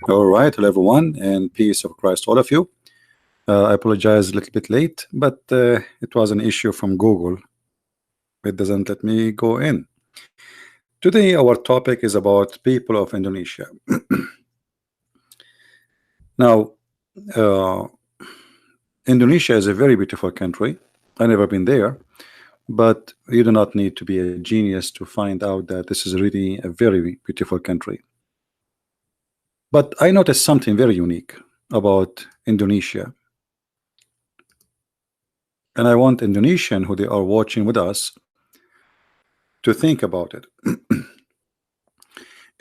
All right, hello everyone, and peace of Christ, all of you. I apologize a little bit late, but it was an issue from Google. It doesn't let me go in. Today, our topic is about people of Indonesia. Now, uh, Indonesia is a very beautiful country. I've never been there, but you do not need to be a genius to find out that this is really a very beautiful country. But I noticed something very unique about Indonesia, and I want Indonesian who they are watching with us to think about it.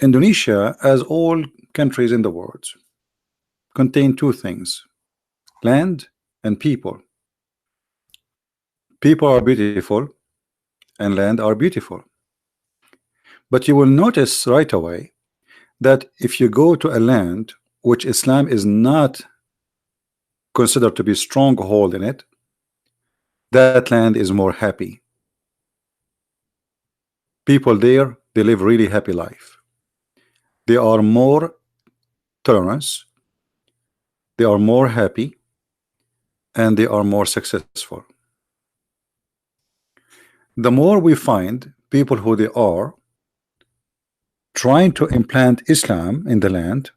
Indonesia, as all countries in the world, contain two things: land and people. People are beautiful and land are beautiful. But you will notice right away that if you go to a land which Islam is not considered to be stronghold in it, that land is more happy. People there, they live really happy life. They are more tolerance, they are more happy, and they are more successful. The more we find people who they are trying to implant Islam in the land,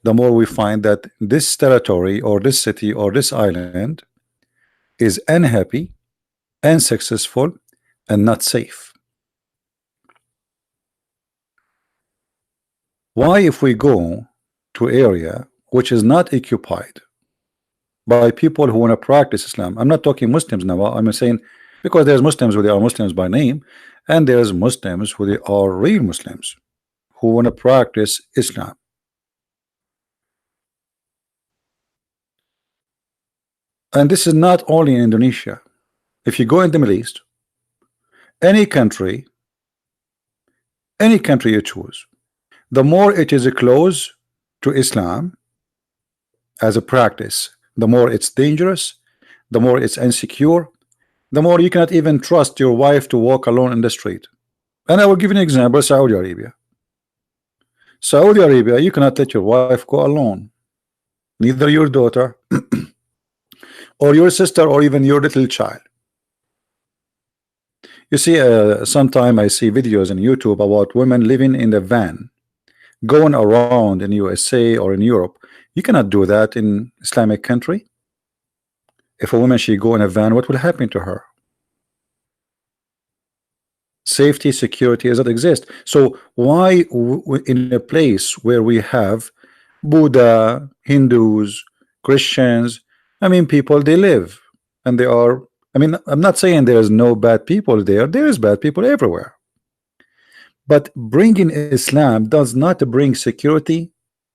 the more we find that this territory or this city or this island is unhappy, unsuccessful, and not safe. Why, if we go to area which is not occupied by people who want to practice Islam, I'm not talking Muslims now, I'm saying because there's Muslims who they are Muslims by name, and there's Muslims who they are real Muslims who want to practice Islam. And this is not only in Indonesia. If you go in the Middle East, any country you choose, the more it is close to Islam as a practice, the more it's dangerous, the more it's insecure, the more you cannot even trust your wife to walk alone in the street. And I will give you an example: Saudi Arabia. Saudi Arabia, you cannot let your wife go alone, neither your daughter or your sister or even your little child. You see, sometime I see videos on YouTube about women living in the van going around in USA or in Europe. You cannot do that in Islamic country. If a woman she go in a van, what will happen to her? Safety, security does not exist. So why in a place where we have Buddha, Hindus, Christians, I mean, people, they live and they are, I mean, I'm not saying there is no bad people there. There is bad people everywhere. But bringing Islam does not bring security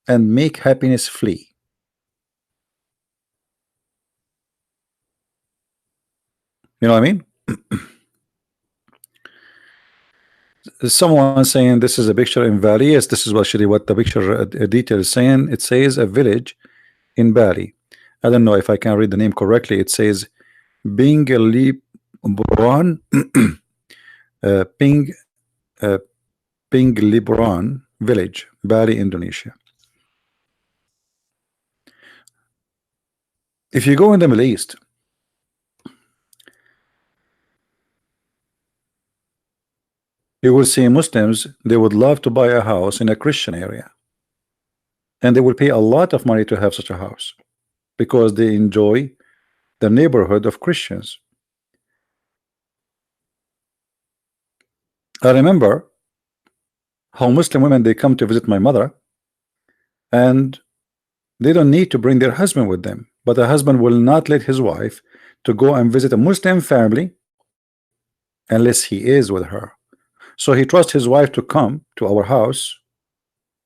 and make happiness flee. You know what I mean? Someone saying this is a picture in Bali. Yes, this is actually what the picture detail is saying. It says a village in Bali. I don't know if I can read the name correctly. It says Pingliburan, Ping Pingliburan village, Bali, Indonesia. If you go in the Middle East, you will see Muslims, they would love to buy a house in a Christian area, and they will pay a lot of money to have such a house because they enjoy the neighborhood of Christians. I remember how Muslim women, they come to visit my mother and they don't need to bring their husband with them, but the husband will not let his wife to go and visit a Muslim family unless he is with her. So he trusts his wife to come to our house,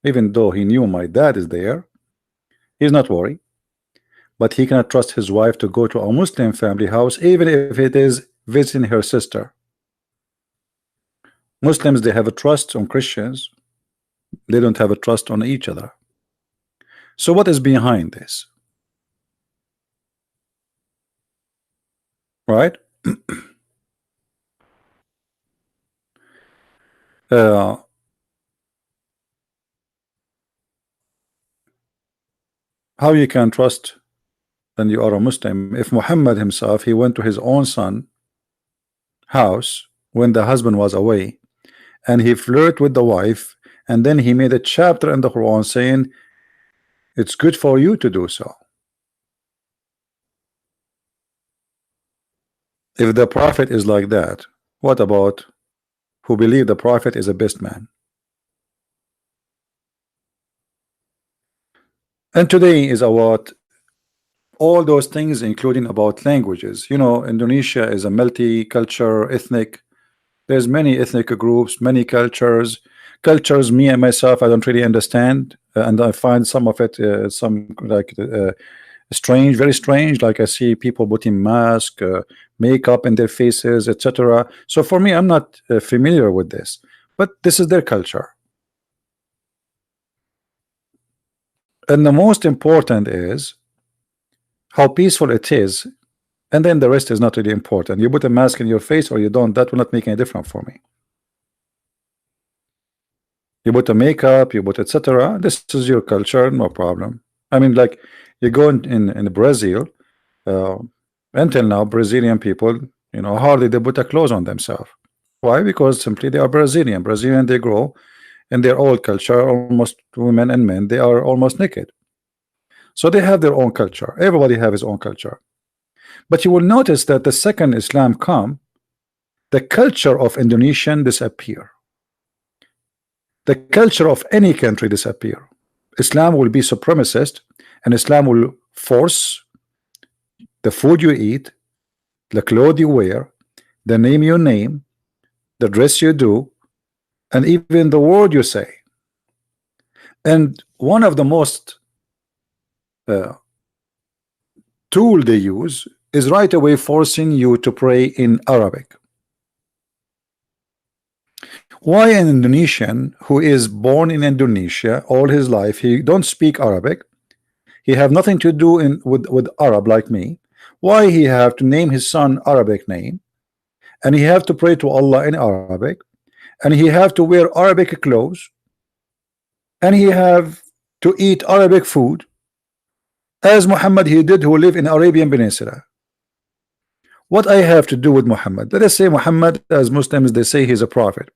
even though he knew my dad is there. He's not worried, but he cannot trust his wife to go to a Muslim family house, even if it is visiting her sister. Muslims, they have a trust on Christians, they don't have a trust on each other. So what is behind this? Right? How you can trust then you are a Muslim if Muhammad himself he went to his own son house when the husband was away and he flirted with the wife, and then he made a chapter in the Quran saying it's good for you to do so. If the Prophet is like that, what about who believe the Prophet is a best man? And today is about all those things, including about languages. You know, Indonesia is a multi-culture, ethnic. There's many ethnic groups, many cultures. Cultures, me and myself, I don't really understand, and I find some of it, some like strange, very strange. Like I see people putting mask, makeup in their faces, etc. So for me, I'm not familiar with this, but this is their culture. And the most important is how peaceful it is, and then the rest is not really important. You put a mask in your face or you don't, that will not make any difference for me. You put a makeup, you put etc. This is your culture, no problem. I mean, like you go in Brazil, until now, Brazilian people, you know, hardly they put a clothes on themselves. Why? Because simply they are Brazilian. Brazilian, they grow in their old culture, almost women and men, they are almost naked. So they have their own culture. Everybody have his own culture. But you will notice that the second Islam come, the culture of Indonesian disappear. The culture of any country disappear. Islam will be supremacist, and Islam will force the food you eat, the clothes you wear, the name you name, the dress you do, and even the word you say. And one of the most tool they use is right away forcing you to pray in Arabic. Why an Indonesian who is born in Indonesia all his life, he don't speak Arabic, he have nothing to do with Arab like me, why he have to name his son Arabic name, and he have to pray to Allah in Arabic, and he have to wear Arabic clothes, and he have to eat Arabic food, as Muhammad he did, who live in Arabian Peninsula? What I have to do with Muhammad? Let us say Muhammad, as Muslims they say he's a prophet.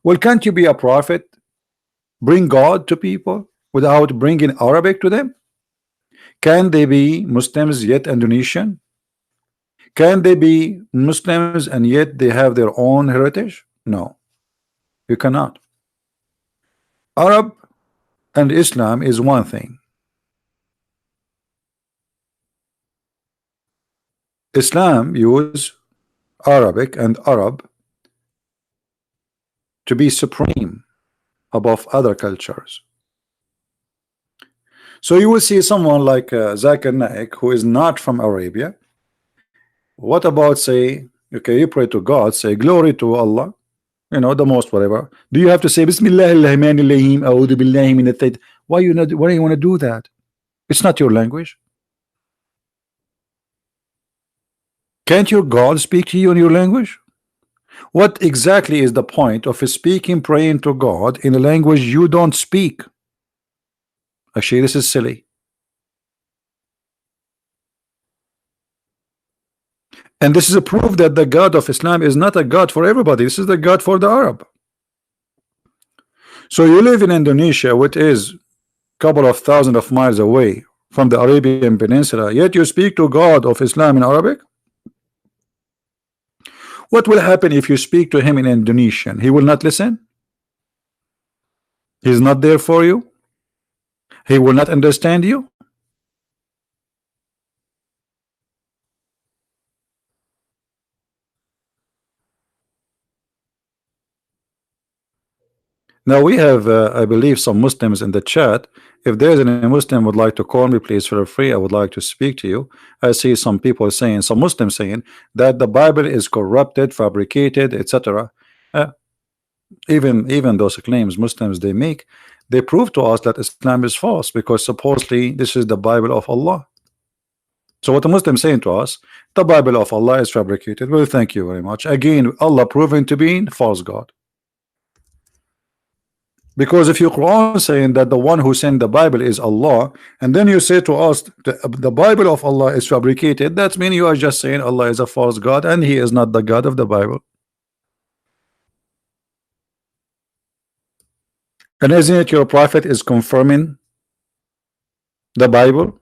Well, can't you be a prophet, bring God to people without bringing Arabic to them? Can they be Muslims yet Indonesian? Can they be Muslims and yet they have their own heritage? No, you cannot. Arab and Islam is one thing. Islam use Arabic and Arab to be supreme above other cultures. So you will see someone like Zakir Naik, who is not from Arabia. What about say, okay, you pray to God, say glory to Allah, you know, the most whatever. Do you have to say Bismillah ar-Rahman-ir-Rahim, A'udhu billahi min at-Tayt? Why you not? Why do you want to do that? It's not your language. Can't your God speak to you in your language? What exactly is the point of speaking, praying to God in a language you don't speak? Actually, this is silly. And this is a proof that the God of Islam is not a God for everybody. This is the God for the Arab. So you live in Indonesia, which is a couple of thousands of miles away from the Arabian Peninsula, yet you speak to God of Islam in Arabic? What will happen if you speak to him in Indonesian? He will not listen? He's not there for you? He will not understand you? Now we have, I believe, some Muslims in the chat. If there's any Muslim would like to call me, please feel free. I would like to speak to you. I see some people saying, some Muslims saying that the Bible is corrupted, fabricated, etc. Even those claims Muslims they make, they prove to us that Islam is false because supposedly this is the Bible of Allah. So what the Muslim saying to us, the Bible of Allah is fabricated. Well, thank you very much. Again, Allah proven to be false God. Because if your Quran saying that the one who sent the Bible is Allah, and then you say to us the Bible of Allah is fabricated, that means you are just saying Allah is a false God and he is not the God of the Bible. And isn't it your prophet is confirming the Bible?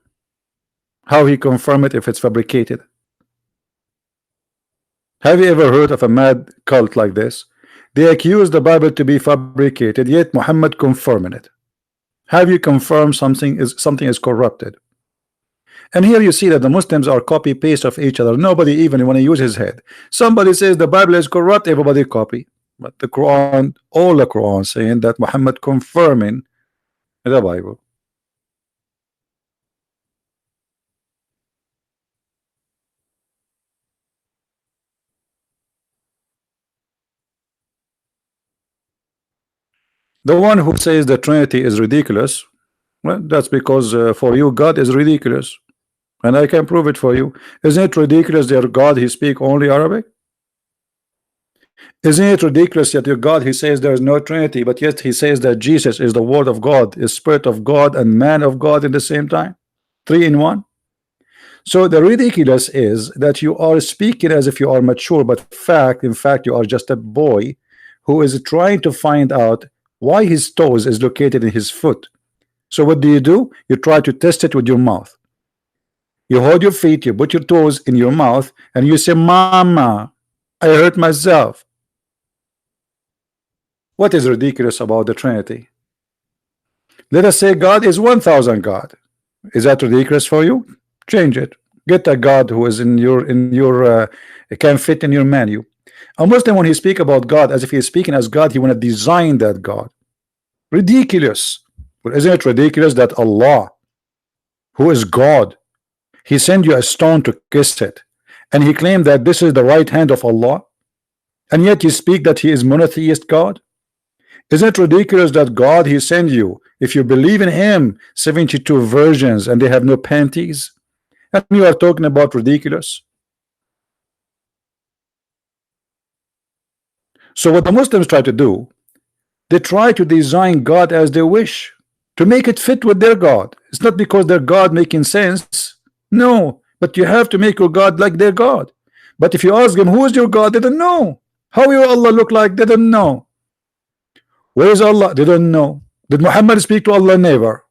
How he confirm it if it's fabricated? Have you ever heard of a mad cult like this? They accuse the Bible to be fabricated, yet Muhammad confirming it. Have you confirmed something is corrupted? And here you see that the Muslims are copy paste of each other. Nobody even want to use his head. Somebody says the Bible is corrupt, everybody copy. But the Quran, all the Quran saying that Muhammad confirming the Bible. The one who says the Trinity is ridiculous, well, that's because for you God is ridiculous, and I can prove it for you. Isn't it ridiculous that your God he speak only Arabic? Isn't it ridiculous that your God he says there is no Trinity, but yet he says that Jesus is the Word of God, is Spirit of God, and Man of God in the same time, three in one? So the ridiculous is that you are speaking as if you are mature, but in fact you are just a boy who is trying to find out why his toes is located in his foot. So what do? You try to test it with your mouth. You hold your feet, you put your toes in your mouth, and you say, Mama, I hurt myself. What is ridiculous about the Trinity? Let us say God is 1,000 God. Is that ridiculous for you? Change it. Get a God who is in your can fit in your menu. A Muslim, when he speak about God as if he is speaking as God, he want to design that God. Ridiculous. But isn't it ridiculous that Allah, who is God, he sent you a stone to kiss it, and he claimed that this is the right hand of Allah, and yet you speak that he is monotheist God? Isn't it ridiculous that God he sent you, if you believe in him, 72 virgins and they have no panties, and you are talking about ridiculous? So what the Muslims try to do, they try to design God as they wish, to make it fit with their God. It's not because their God making sense, no, but you have to make your God like their God. But if you ask them who is your God, they don't know. How will Allah look like? They don't know. Where is Allah? They don't know. Did Muhammad speak to Allah? Never.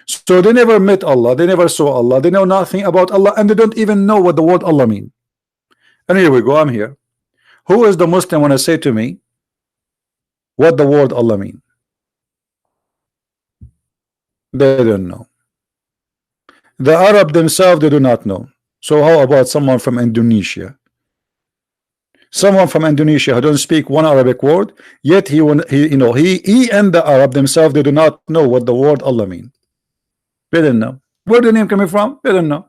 So they never met Allah, they never saw Allah, they know nothing about Allah, and they don't even know what the word Allah mean. And here we go, I'm here. Who is the Muslim when I say to me what the word Allah mean? They don't know. The Arab themselves, they do not know. So how about someone from Indonesia? Someone from Indonesia who don't speak one Arabic word, yet he and the Arab themselves, they do not know what the word Allah mean. They don't know. Where the name coming from? They don't know.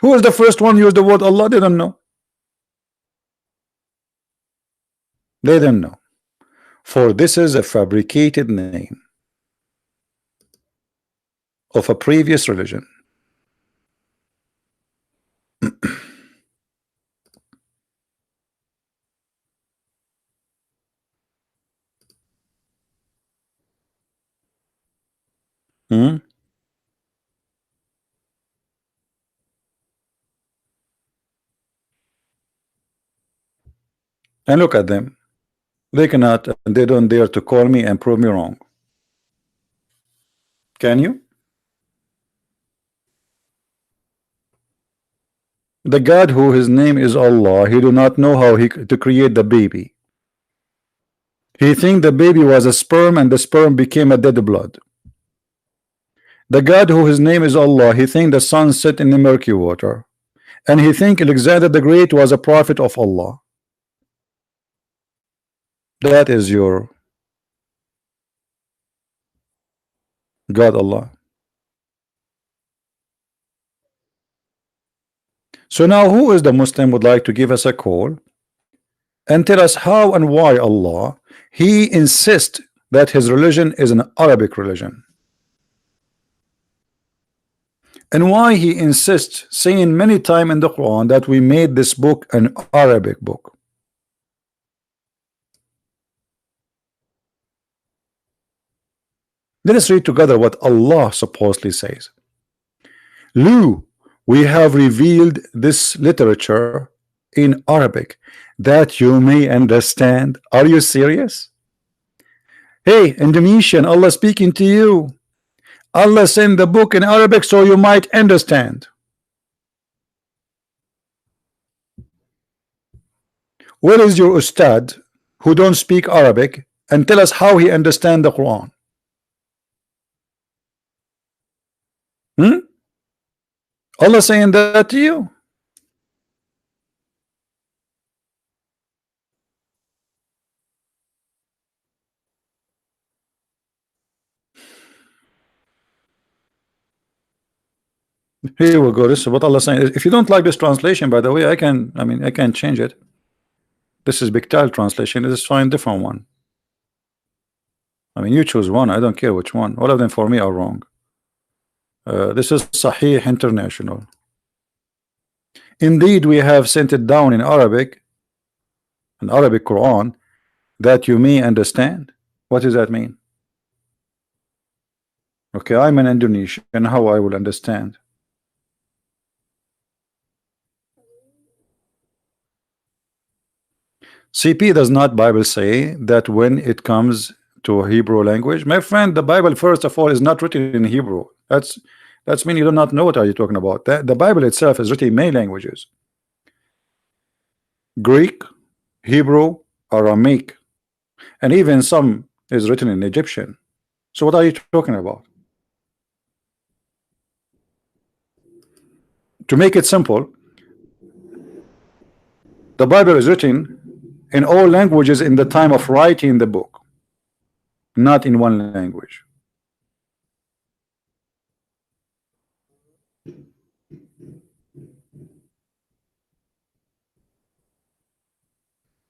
Who was the first one who used the word Allah? They don't know. They don't know. For this is a fabricated name of a previous religion. Hmm? And look at them. They cannot, they don't dare to call me and prove me wrong. Can you? The God who his name is Allah, he do not know how to create the baby. He think the baby was a sperm and the sperm became a dead blood. The God who his name is Allah, he think the sun set in the murky water, and he think Alexander the Great was a prophet of Allah. That is your God Allah. So now who is the Muslim would like to give us a call and tell us how and why Allah he insists that his religion is an Arabic religion, and why he insists saying many times in the Quran that we made this book an Arabic book. Let us read together what Allah supposedly says. Lu, we have revealed this literature in Arabic that you may understand. Are you serious? Hey, Indonesian, Allah speaking to you. Allah sent the book in Arabic so you might understand. Where is your ustad who don't speak Arabic and tell us how he understand the Quran? Allah saying that to you? Here we go. This is what Allah saying. If you don't like this translation, by the way, I can change it. This is Bictal translation. This is fine, different one. You choose one. I don't care which one. All of them for me are wrong. This is Sahih International. Indeed, we have sent it down in Arabic, an Arabic Quran, that you may understand. What does that mean? Okay, I'm an Indonesian, and how I will understand? CP, does not Bible say that when it comes to Hebrew language? My friend, the Bible first of all is not written in Hebrew. That's mean you do not know what are you talking about. The Bible itself is written in many languages: Greek, Hebrew, Aramaic, and even some is written in Egyptian. So what are you talking about? To make it simple, the Bible is written in all languages in the time of writing the book, not in one language.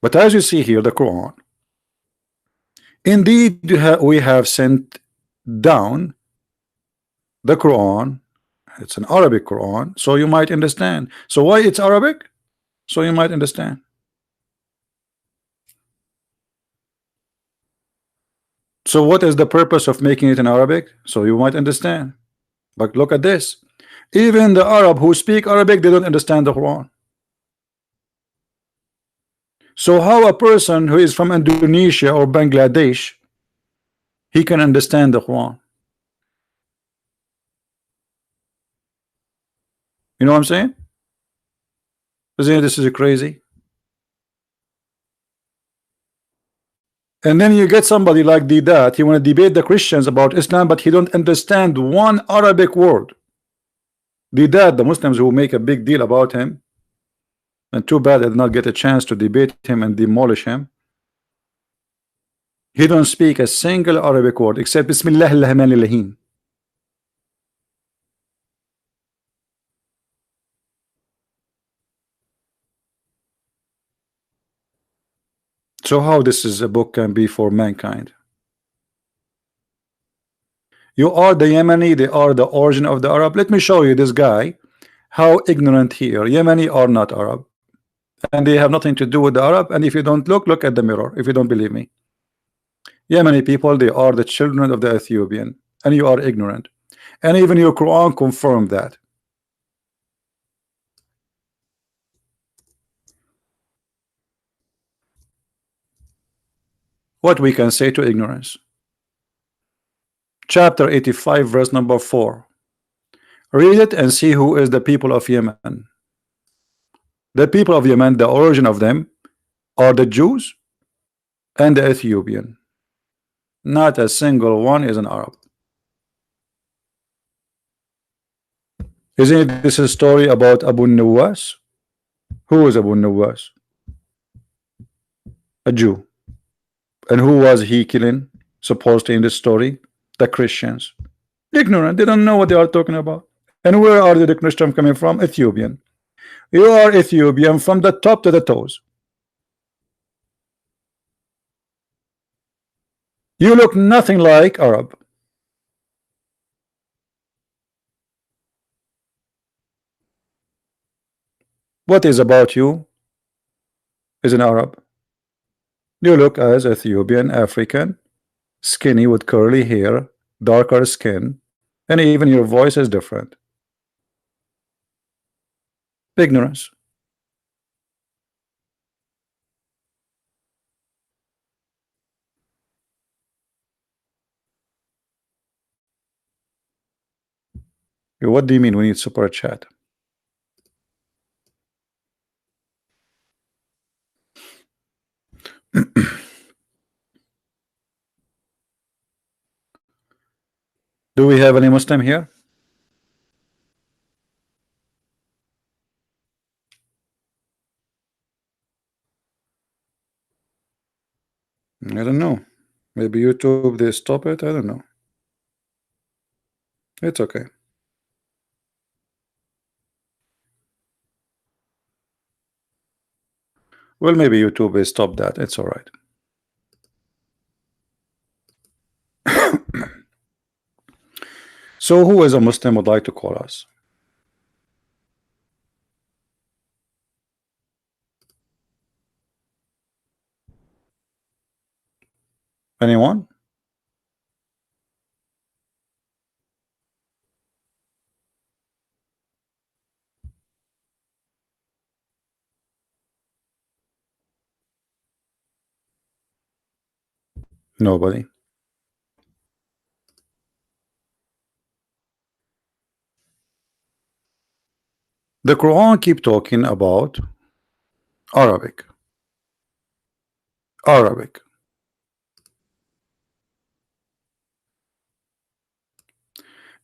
But as you see here, the Quran, indeed we have sent down the Quran. It's an Arabic Quran, so you might understand. So why it's Arabic? So you might understand. So what is the purpose of making it in Arabic? So you might understand. But look at this. Even the Arab who speak Arabic, they don't understand the Quran. So how a person who is from Indonesia or Bangladesh, he can understand the Quran? You know what I'm saying? This is crazy. And then you get somebody like Didat, he want to debate the Christians about Islam, but he don't understand one Arabic word. Didat, the Muslims who make a big deal about him, and too bad I did not get a chance to debate him and demolish him. He don't speak a single Arabic word except Bismillah ar-Rahman ar-Rahim. So how this is a book can be for mankind? You are the Yemeni, they are the origin of the Arab. Let me show you this guy, how ignorant he is. Yemeni are not Arab, and they have nothing to do with the Arab. And if you don't look at the mirror, if you don't believe me. Yemeni people, they are the children of the Ethiopian, and you are ignorant. And even your Quran confirmed that. What we can say to ignorance? Chapter 85, verse number 4. Read it and see who is the people of Yemen. The people of Yemen, the origin of them are the Jews and the Ethiopian. Not a single one is an Arab. Isn't this a story about Abu Nawas? Who is Abu Nawas? A Jew. And who was he killing, supposedly in this story? The Christians. Ignorant, they don't know what they are talking about. And where are the Christians coming from? Ethiopian. You are Ethiopian from the top to the toes. You look nothing like Arab. What is about you is an Arab. You look as Ethiopian, African, skinny with curly hair, darker skin, and even your voice is different. Ignorance. What do you mean we need super chat? Do we have any Muslim here? I don't know. Maybe YouTube they stop it. I don't know. It's okay. Well, maybe YouTube will stop that. It's all right. So who is a Muslim would like to call us? Anyone? Nobody. The Quran keep talking about Arabic. Arabic.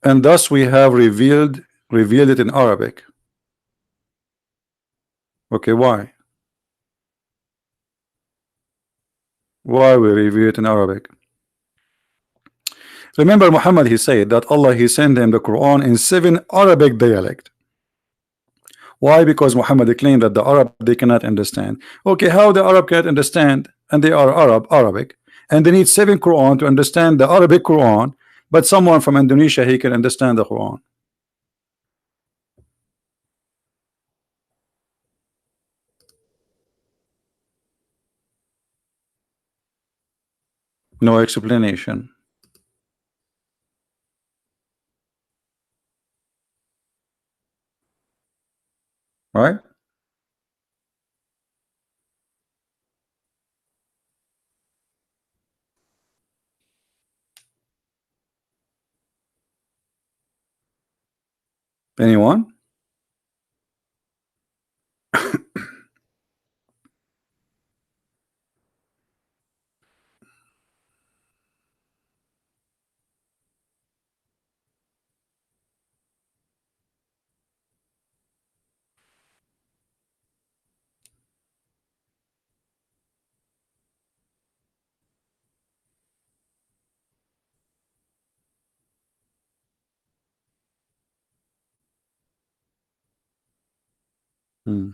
And thus we have revealed it in Arabic. Okay, why? Why we review it in Arabic? Remember Muhammad, he said that Allah he sent him the Quran in 7 Arabic dialect. Why? Because Muhammad claimed that the Arab they cannot understand. Okay, how the Arab cannot understand, and they are Arabic, and they need 7 Quran to understand the Arabic Quran, but someone from Indonesia he can understand the Quran. No explanation. Right? Anyone? Hmm.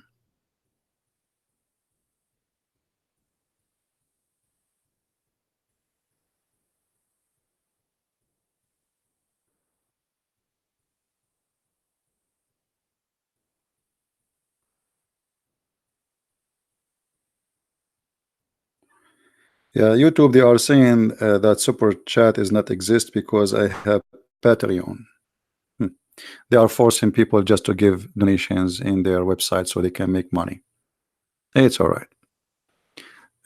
Yeah, YouTube they are saying that super chat is not exist because I have Patreon. Hmm. They are forcing people just to give donations in their website so they can make money. It's all right.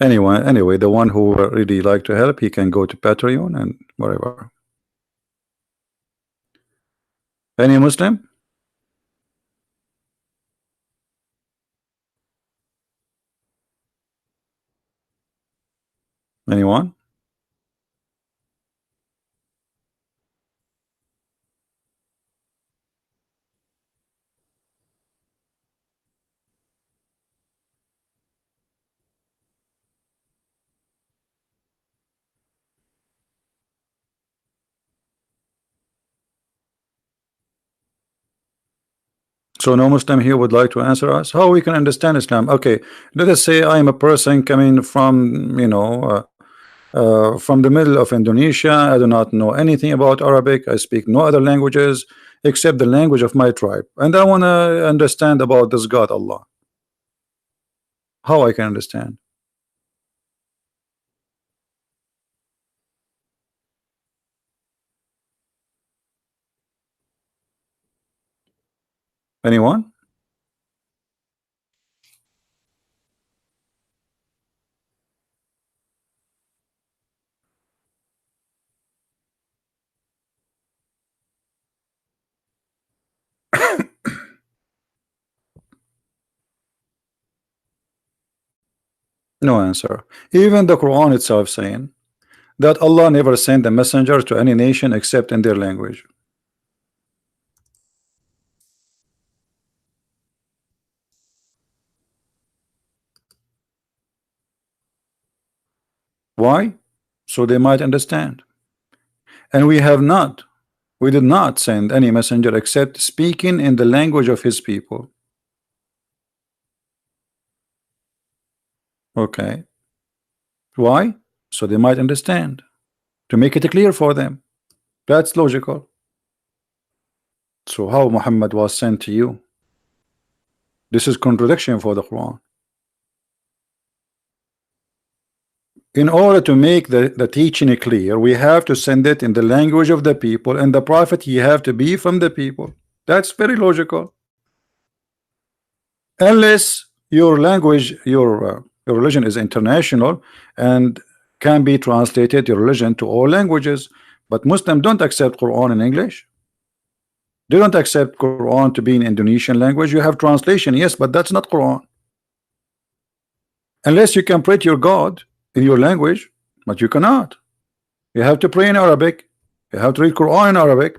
Anyway, the one who really like to help, he can go to Patreon and whatever. Any Muslim? Anyone? So no Muslim here would like to answer us how we can understand Islam. Okay, let us say I am a person coming from from the middle of Indonesia. I do not know anything about Arabic. I speak no other languages except the language of my tribe, and I want to understand about this God Allah. How I can understand? Anyone? No answer. Even the Quran itself saying that Allah never sent a messenger to any nation except in their language. Why? So they might understand. And we did not send any messenger except speaking in the language of his people. Okay. Why? So they might understand. To make it clear for them. That's logical. So how Muhammad was sent to you? This is contradiction for the Quran. In order to make the teaching clear, we have to send it in the language of the people, and the prophet he have to be from the people. That's very logical. Unless your language, your religion is international and can be translated your religion to all languages, but Muslims don't accept Quran in English. They don't accept Quran to be in Indonesian language. You have translation, yes, but that's not Quran. Unless you can pray to your God in your language, but you cannot. You have to pray in Arabic. You have to read Quran in Arabic.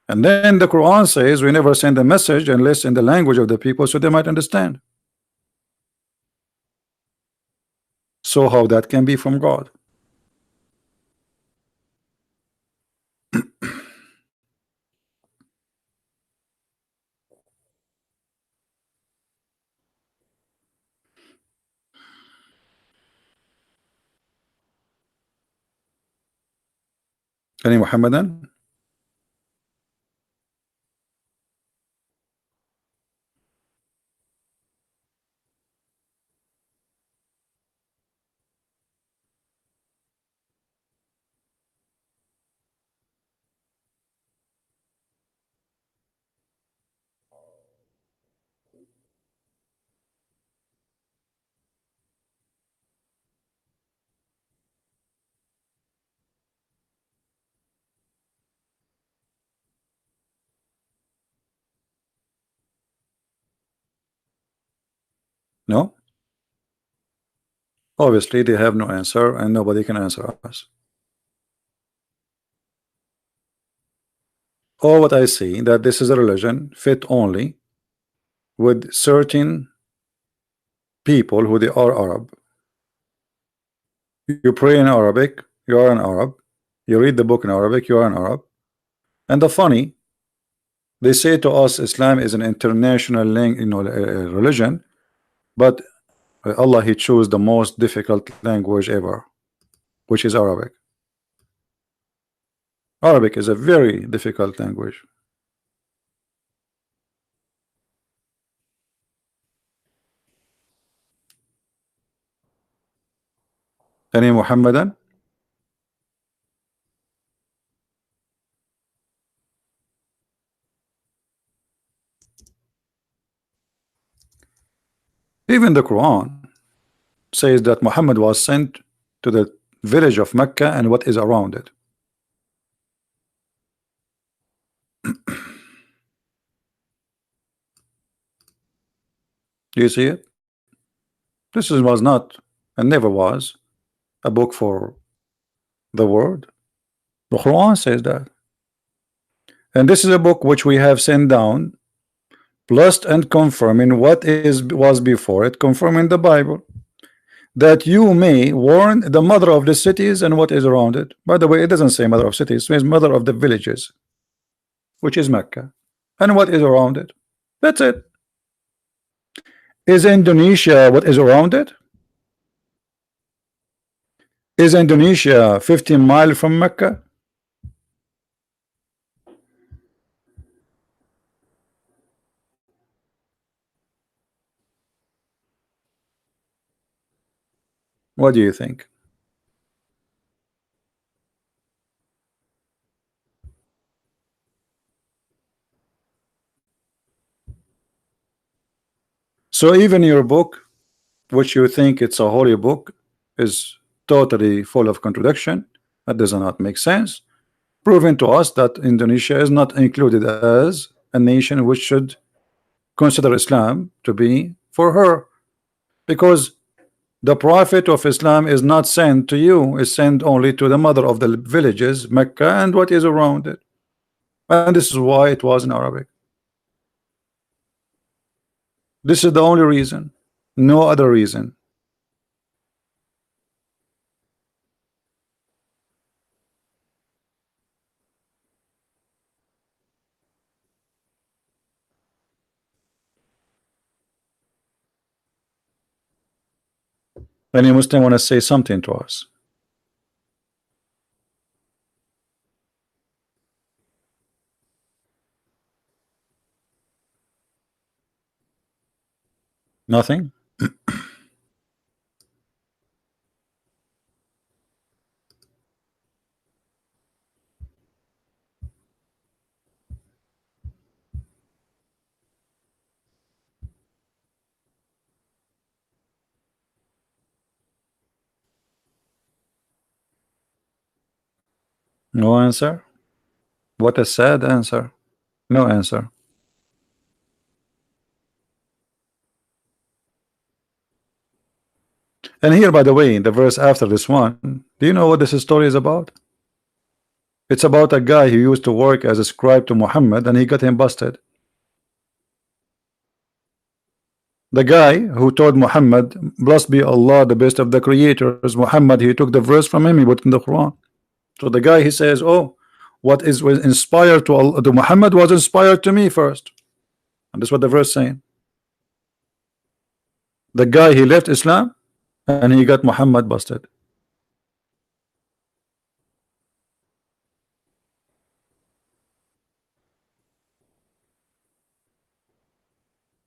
And then the Quran says we never send a message unless in the language of the people so they might understand. So how that can be from God? Any Muhammadan? No? Obviously they have no answer and nobody can answer us. All what I see that this is a religion fit only with certain people who they are Arab. You pray in Arabic, you are an Arab. You read the book in Arabic, you are an Arab. And the funny, they say to us Islam is an international religion, but Allah he chose the most difficult language ever, which is Arabic. Arabic is a very difficult language. Any Muhammadan? Even the Quran says that Muhammad was sent to the village of Mecca and what is around it. Do you see it? Was not and never was a book for the world. The Quran says that. And this is a book which we have sent down, plus and confirming what was before it, confirming the Bible, that you may warn the mother of the cities and what is around it. By the way, it doesn't say mother of cities, it says mother of the villages, which is Mecca, and what is around it. That's it. Is Indonesia what is around it? Is Indonesia 15 miles from Mecca? What do you think? So even your book, which you think it's a holy book, is totally full of contradiction. That does not make sense, proving to us that Indonesia is not included as a nation which should consider Islam to be for her, because the prophet of Islam is not sent to you, is sent only to the mother of the villages, Mecca, and what is around it. And this is why it was in Arabic. This is the only reason, no other reason. Any Muslim want to say something to us? Nothing? No answer? What a sad answer. No answer. And here, by the way, in the verse after this one, do you know what this story is about? It's about a guy who used to work as a scribe to Muhammad, and he got him busted. The guy who told Muhammad, blessed be Allah, the best of the creators, Muhammad, he took the verse from him, he put in the Quran. So the guy, he says, oh, what is was inspired to Allah, to Muhammad was inspired to me first. And that's what the verse saying. The guy, he left Islam and he got Muhammad busted.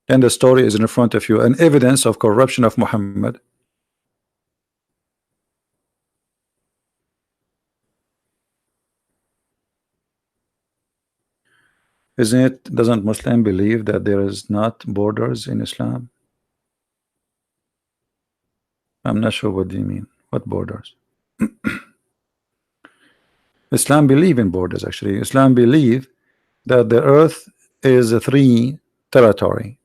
And the story is in front of you, an evidence of corruption of Muhammad. Isn't it? Doesn't Muslim believe that there is not borders in Islam? I'm not sure what do you mean. What borders? Islam believe in borders. Actually, Islam believe that the earth is a three territory.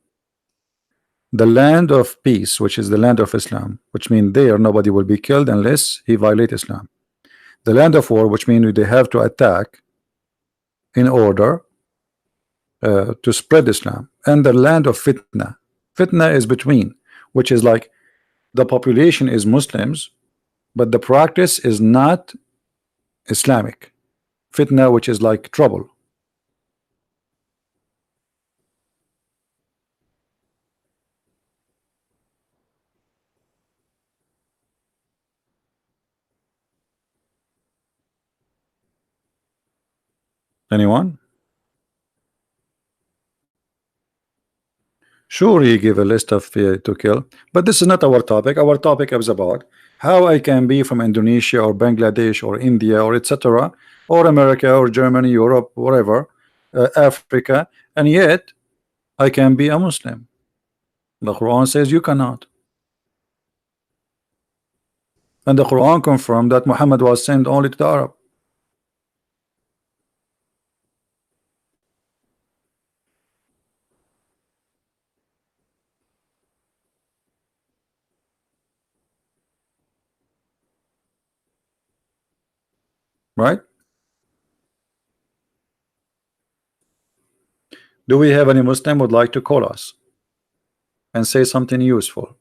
The land of peace, which is the land of Islam, which means there nobody will be killed unless he violate Islam. The land of war, which means they have to attack in order to spread Islam. And the land of fitna. Fitna is between, which is like the population is Muslims, but the practice is not Islamic. Fitna, which is like trouble. Anyone? Sure, he give a list of to kill, but this is not our topic. Our topic is about how I can be from Indonesia or Bangladesh or India or etc. or America or Germany, Europe, wherever, Africa, and yet I can be a Muslim. The Quran says you cannot. And the Quran confirmed that Muhammad was sent only to the Arab. Right? Do we have any Muslim would like to call us and say something useful?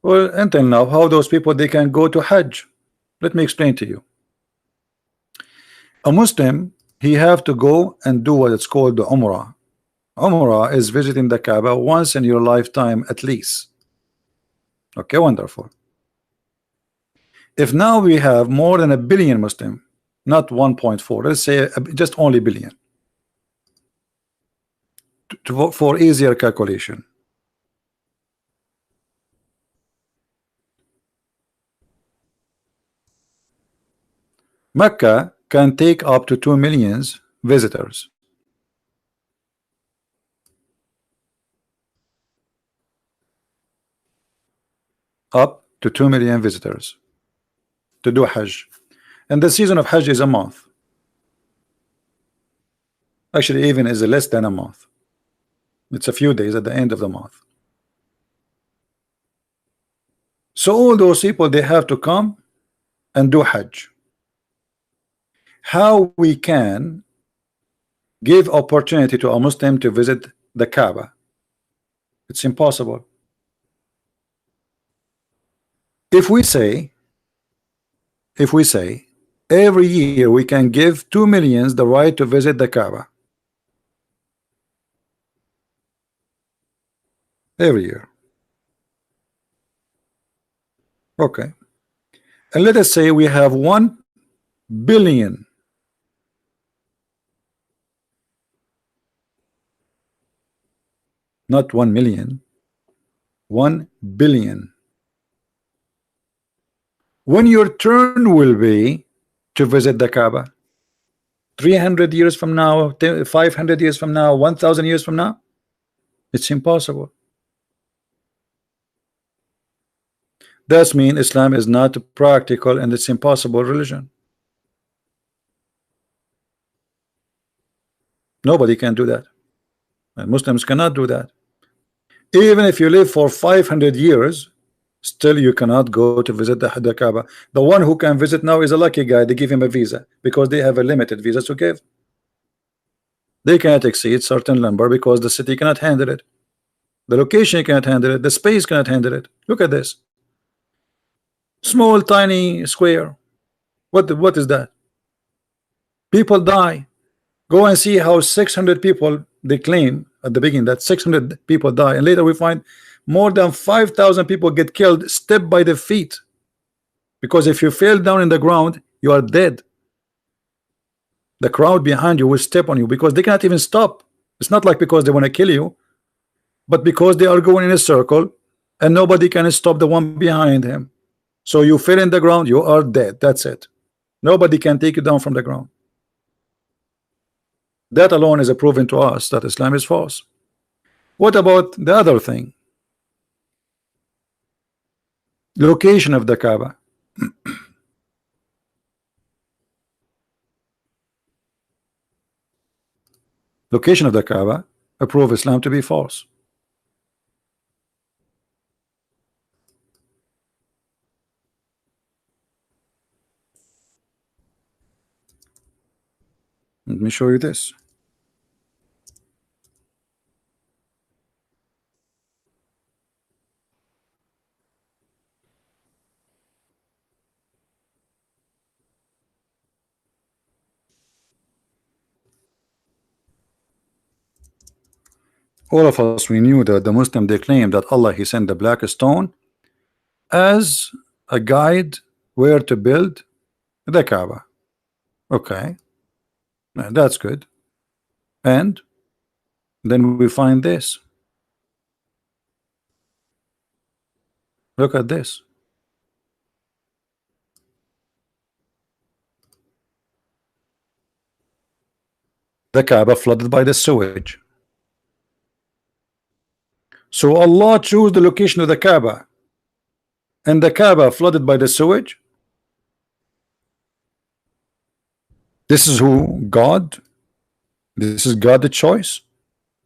Well, until now, how those people they can go to Hajj? Let me explain to you. A Muslim, he have to go and do what it's called the Umrah. Umrah is visiting the Kaaba once in your lifetime at least. Okay, wonderful. If now we have more than a billion Muslim, not 1.4, let's say just only billion, for easier calculation. Mecca can take up to 2 million visitors. Up to 2 million visitors to do Hajj. And the season of Hajj is a month. Actually, even is less than a month. It's a few days at the end of the month. So all those people, they have to come and do Hajj. How we can give opportunity to a Muslim to visit the Kaaba? It's impossible. If we say every year we can give 2 million the right to visit the Kaaba, every year, okay, and let us say we have 1 billion, not 1 million, 1 billion. When your turn will be to visit the Kaaba, 300 years from now, 500 years from now, 1,000 years from now, it's impossible. That means Islam is not practical and it's impossible religion. Nobody can do that, and Muslims cannot do that. Even if you live for 500 years, still you cannot go to visit the Kaaba. The one who can visit now is a lucky guy. They give him a visa because they have a limited visa to give. They cannot exceed certain number because the city cannot handle it, the location cannot handle it, the space cannot handle it. Look at this small tiny square. What is that? People die. Go and see how 600 people, they claim at the beginning that 600 people die, and later we find more than 5,000 people get killed step by the feet, because if you fell down in the ground, you are dead. The crowd behind you will step on you because they cannot even stop. It's not like because they want to kill you, but because they are going in a circle and nobody can stop the one behind him. So you fell in the ground, you are dead. That's it. Nobody can take you down from the ground. That alone is a proven to us that Islam is false. What about the other thing? Location of the Kaaba. Location of the Kaaba prove Islam to be false. Let me show you this. All of us, we knew that the Muslim, they claim that Allah, he sent the black stone as a guide where to build the Kaaba. Okay, that's good. And then we find this. Look at this. The Kaaba flooded by the sewage. So Allah chose the location of the Kaaba, and the Kaaba flooded by the sewage. This is who God. This is God the choice,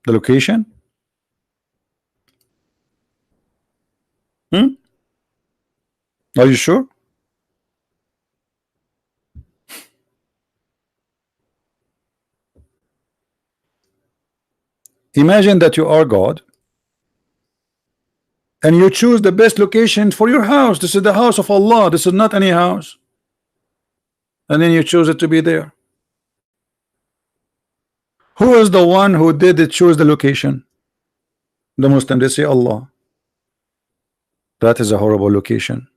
the location. Are you sure? Imagine that you are God and you choose the best location for your house. This is the house of Allah. This is not any house. And then you choose it to be there. Who is the one who did it choose the location? The Muslim, they say Allah. That is a horrible location.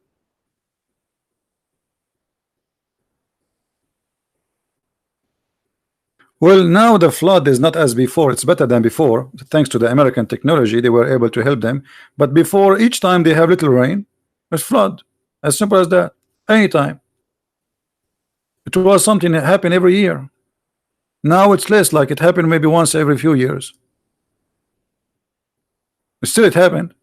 Well, now the flood is not as before. It's better than before. Thanks to the American technology, they were able to help them. But before, each time they have little rain, it's flood. As simple as that. Anytime. It was something that happened every year. Now it's less, like it happened maybe once every few years. Still it happened.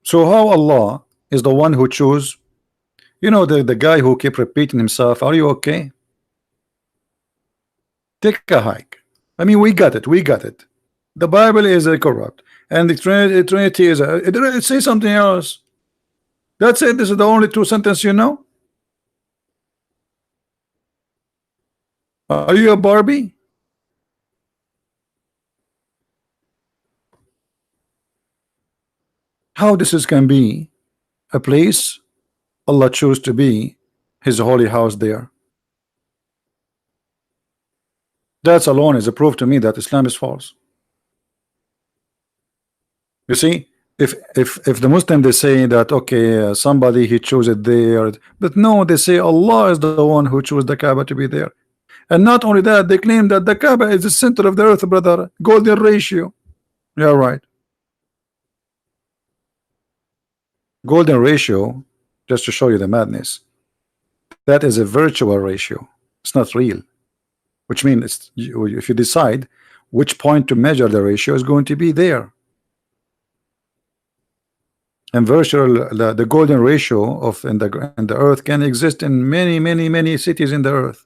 So how Allah is the one who chose, you know, the guy who keep repeating himself, are you okay? Take a hike. I mean, we got it, we got it. The Bible is corrupt, and the Trinity is it say something else. That's it. This is the only two sentences you know. Are you a Barbie? How this is can be a place Allah chose to be His holy house there? That alone is a proof to me that Islam is false. You see, if the Muslim they say that okay, somebody he chose it there, but no, they say Allah is the one who chose the Kaaba to be there, and not only that, they claim that the Kaaba is the center of the earth, brother. Golden ratio. Yeah, right. Golden ratio, just to show you the madness. That is a virtual ratio. It's not real. Which means if you decide which point to measure the ratio is going to be there. And virtual, the golden ratio of in the earth can exist in many cities in the earth,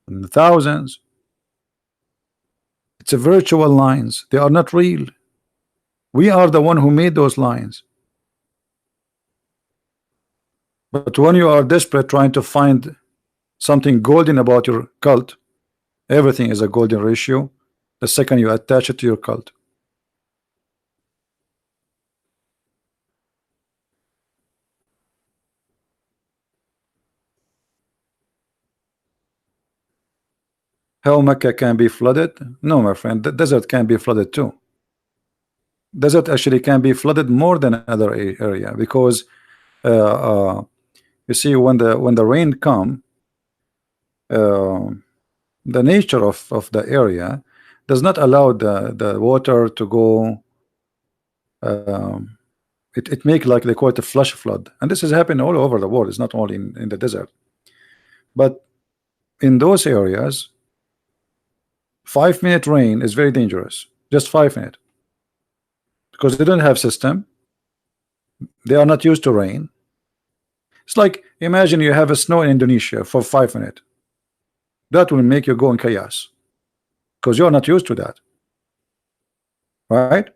in the thousands. It's a virtual lines. They are not real. We are the one who made those lines. But when you are desperate trying to find something golden about your cult, everything is a golden ratio the second you attach it to your cult. How Mecca can be flooded? No, my friend, the desert can be flooded too. Desert actually can be flooded more than other area, because you see, when the rain come, the nature of the area does not allow the water to go. It make, like they call it, a flash flood, and this is happening all over the world. It's not only in the desert, but in those areas 5-minute rain is very dangerous. Just 5 minutes, because they don't have system. They are not used to rain. It's like, imagine you have a snow in Indonesia for 5 minutes. That will make you go in chaos, because you're not used to that, right?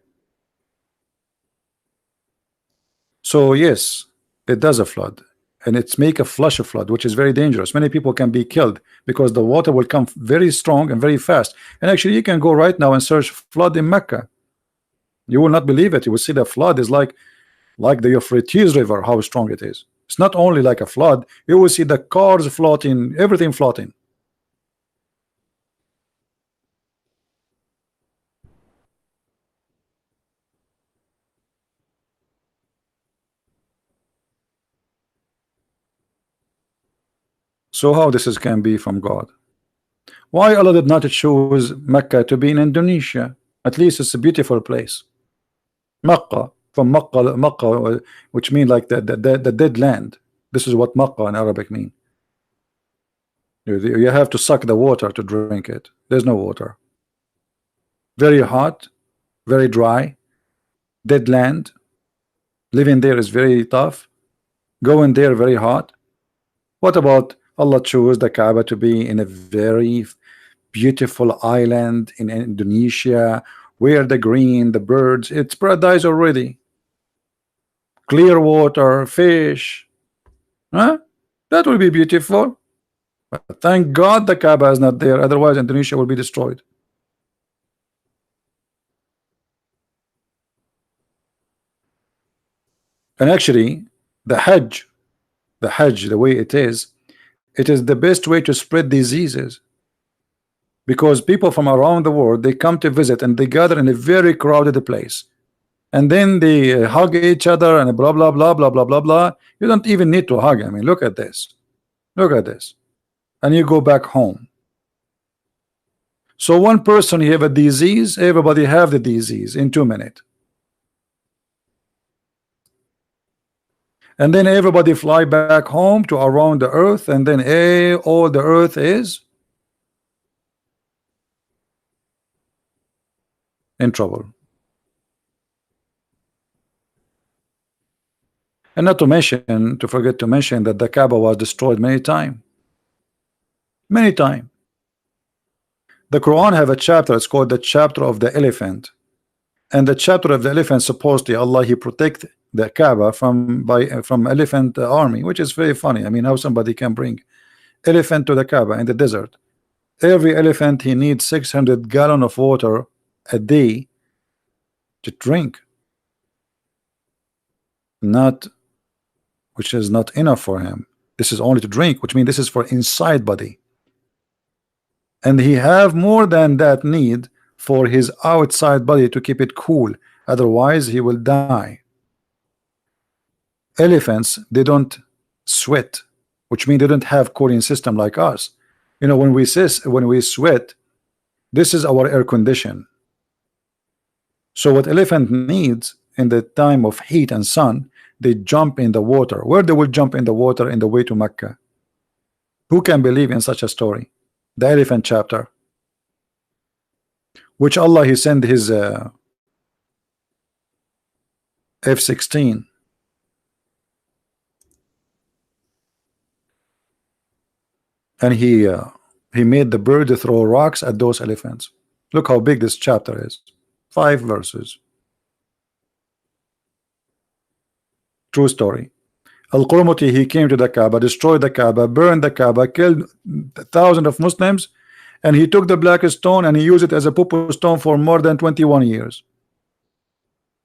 So yes, it does a flood, and it's make a flash flood, which is very dangerous. Many people can be killed because the water will come very strong and very fast. And actually, you can go right now and search flood in Mecca. You will not believe it. You will see the flood is like the Euphrates River, how strong it is. It's not only like a flood. You will see the cars floating, everything floating. So how this can be from God? Why Allah did not choose Mecca to be in Indonesia? At least it's a beautiful place. Makkah, from Makkah, which means like the dead land. This is what Makkah in Arabic mean. You have to suck the water to drink it. There's no water. Very hot, very dry, dead land. Living there is very tough. Going there very hot. What about Allah chose the Kaaba to be in a very beautiful island in Indonesia, where the green, the birds, it's paradise already. Clear water, fish, huh? That will be beautiful. But thank God the Kaaba is not there, otherwise Indonesia will be destroyed. And actually, the Hajj, the way it is the best way to spread diseases, because people from around the world, they come to visit and they gather in a very crowded place, and then they hug each other and blah blah blah blah blah blah blah. You don't even need to hug. I mean, look at this, and you go back home. So one person he have a disease, everybody have the disease in 2 minutes. And then everybody fly back home to around the earth, and then all the earth is in trouble. And not to mention, to forget to mention that the Kaaba was destroyed many times. Many times. The Quran have a chapter, it's called the chapter of the elephant. And the chapter of the elephant, supposedly Allah he protect the Kaaba from elephant army, which is very funny. I mean, how somebody can bring elephant to the Kaaba in the desert. Every elephant he needs 600 gallons of water a day to drink. Not, which is not enough for him. This is only to drink, which means this is for inside body. And he have more than that need for his outside body to keep it cool. Otherwise he will die. Elephants, they don't sweat, which means they don't have cooling system like us. You know, when we sweat, this is our air condition. So what elephant needs in the time of heat and sun, they jump in the water. Where they will jump in the water in the way to Mecca? Who can believe in such a story? The elephant chapter, which Allah he sent his F-16, and he made the bird throw rocks at those elephants. Look how big this chapter is. 5 verses. True story. Al-Qurmuti, he came to the Kaaba, destroyed the Kaaba, burned the Kaaba, killed thousands of Muslims, and he took the black stone and he used it as a poo stone for more than 21 years.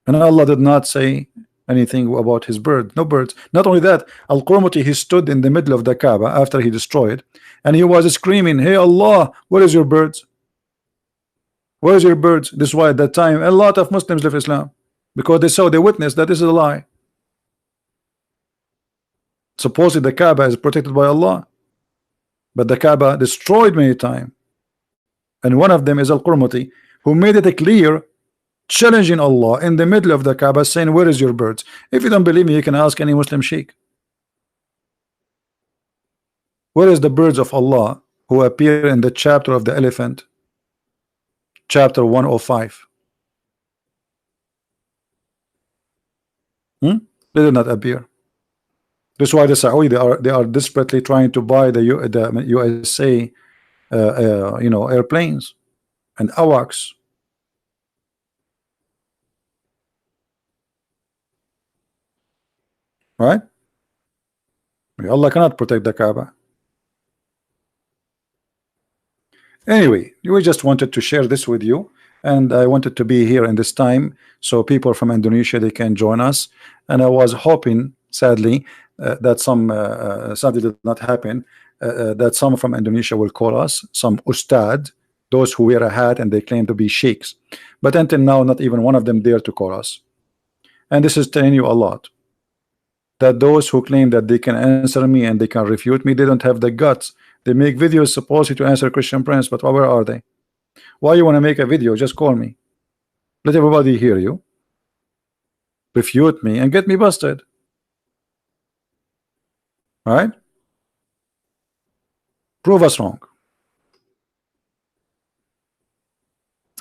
And Allah did not say anything about his bird. No birds. Not only that, Al-Qurmuti, he stood in the middle of the Kaaba after he destroyed, and he was screaming, "Hey Allah, where is your birds? Where is your birds?" This is why at that time a lot of Muslims left Islam, because they witnessed that this is a lie. Supposedly the Kaaba is protected by Allah, but the Kaaba destroyed many times. And one of them is Al-Qurmuti, who made it clear, challenging Allah in the middle of the Kaaba, saying, "Where is your birds?" If you don't believe me, you can ask any Muslim sheikh. Where is the birds of Allah who appear in the chapter of the elephant, chapter 105? They did not appear. That's why the Saudi they are desperately trying to buy the USA you know, airplanes and AWACS. Right? Allah cannot protect the Kaaba. Anyway, we just wanted to share this with you, and I wanted to be here in this time so people from Indonesia they can join us. And I was hoping, sadly, that sadly did not happen, that some from Indonesia will call us, some ustad, those who wear a hat and they claim to be sheikhs. But until now, not even one of them dare to call us. And this is telling you a lot, that those who claim that they can answer me and they can refute me, they don't have the guts. They make videos supposedly to answer Christian Prince, but where are they? Why you want to make a video? Just call me, let everybody hear you, refute me, and get me busted. Right? Prove us wrong.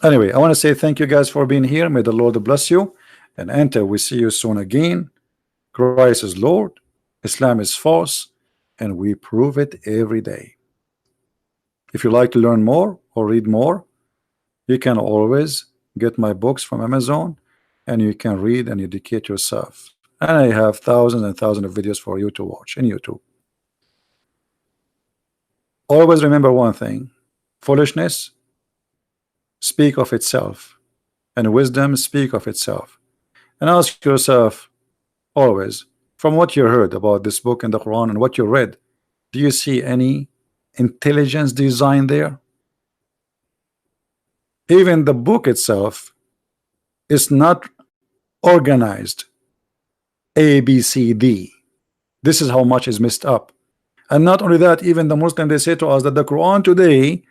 Anyway, I want to say thank you guys for being here. May the Lord bless you. And until we see you soon again, Christ is Lord, Islam is false, and we prove it every day. If you like to learn more or read more, you can always get my books from Amazon, and you can read and educate yourself. And I have thousands and thousands of videos for you to watch in YouTube. Always remember one thing: foolishness speak of itself, and wisdom speak of itself. And ask yourself always, from what you heard about this book and the Quran and what you read, do you see any intelligence design there? Even the book itself is not organized A, B, C, D. This is how much is messed up. And not only that, even the Muslim, they say to us that the Quran today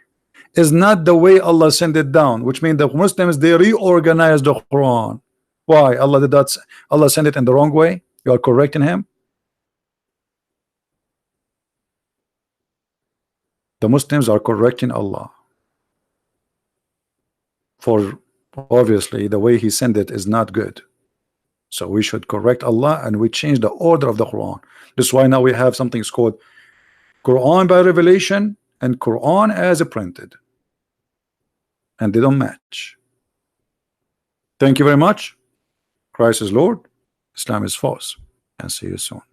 is not the way Allah sent it down, which means the Muslims, they reorganized the Quran. Why? Allah did that. Allah sent it in the wrong way. You are correcting him. The Muslims are correcting Allah, for obviously the way he sent it is not good. So we should correct Allah, and we change the order of the Quran. This is why now we have something called Quran by revelation and Quran as printed, and they don't match. Thank you very much. Christ is Lord, Islam is false, and see you soon.